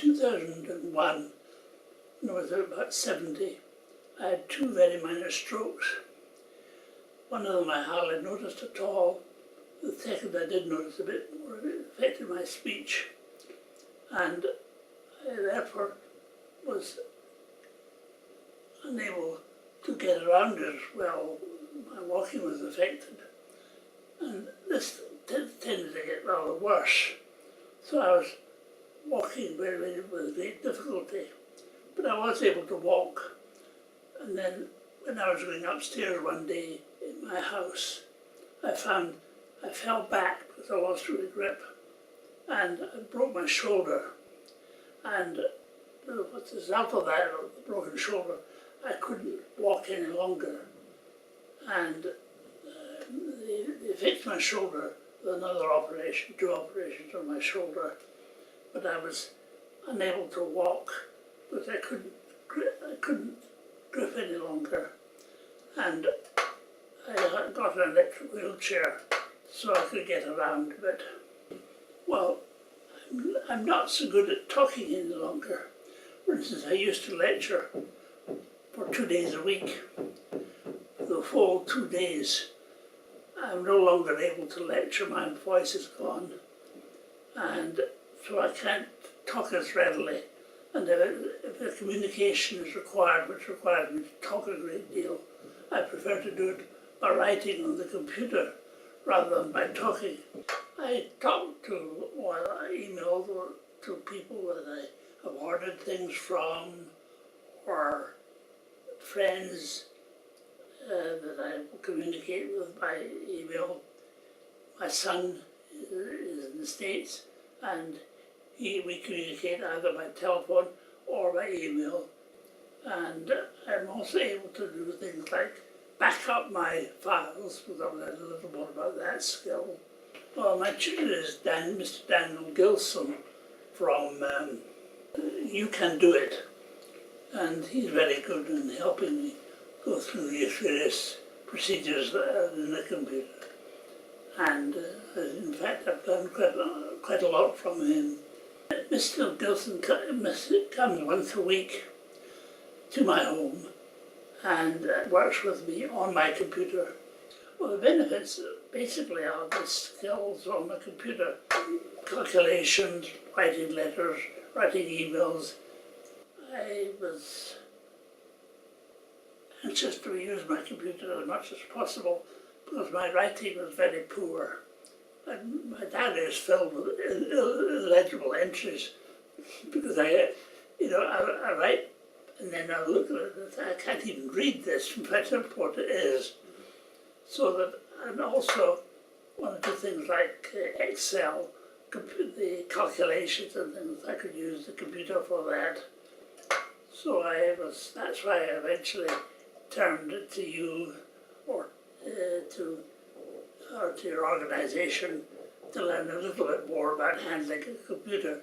2001, when I was about 70, I had two very minor strokes. One of them I hardly noticed at all. The second I did notice a bit more. It affected my speech, and I therefore was unable to get around as well. My walking was affected, and this tended to get rather worse. So I was walking with great difficulty, but I was able to walk. And then when I was going upstairs one day in my house, I fell back because I lost my grip, and I broke my shoulder. And as a result of that, the broken shoulder, I couldn't walk any longer. And they fixed my shoulder with another operation, 2 operations on my shoulder. But I was unable to walk because I couldn't grip any longer. And I got an electric wheelchair so I could get around a bit. Well, I'm not so good at talking any longer. For instance, I used to lecture for 2 days a week. The full 2 days, I'm no longer able to lecture. My voice is gone, and so I can't talk as readily. And if the communication is required, which requires me to talk a great deal, I prefer to do it by writing on the computer rather than by talking. I talk to, or I email to people that I have ordered things from, or friends that I communicate with by email. My son is in the States, and we communicate either by telephone or by email. And I'm also able to do things like back up my files, because I've learned a little more about that skill. Well, my tutor is Mr. Daniel Gilson from UCanDoIT, and he's very good in helping me go through the various procedures in the computer. And in fact, I've learned quite a lot from him. Mr. Gilson comes once a week to my home and works with me on my computer. Well, the benefits basically are the skills on the computer: calculations, writing letters, writing emails. I was anxious to use my computer as much as possible because my writing was very poor. And my diary is filled with illegible entries because I write and then I look at it and say, I can't even read this, no matter what it is. So that, and also want to do things like Excel, the calculations and things. I could use the computer for that. So that's why I eventually turned to you or to your organisation to learn a little bit more about handling a computer.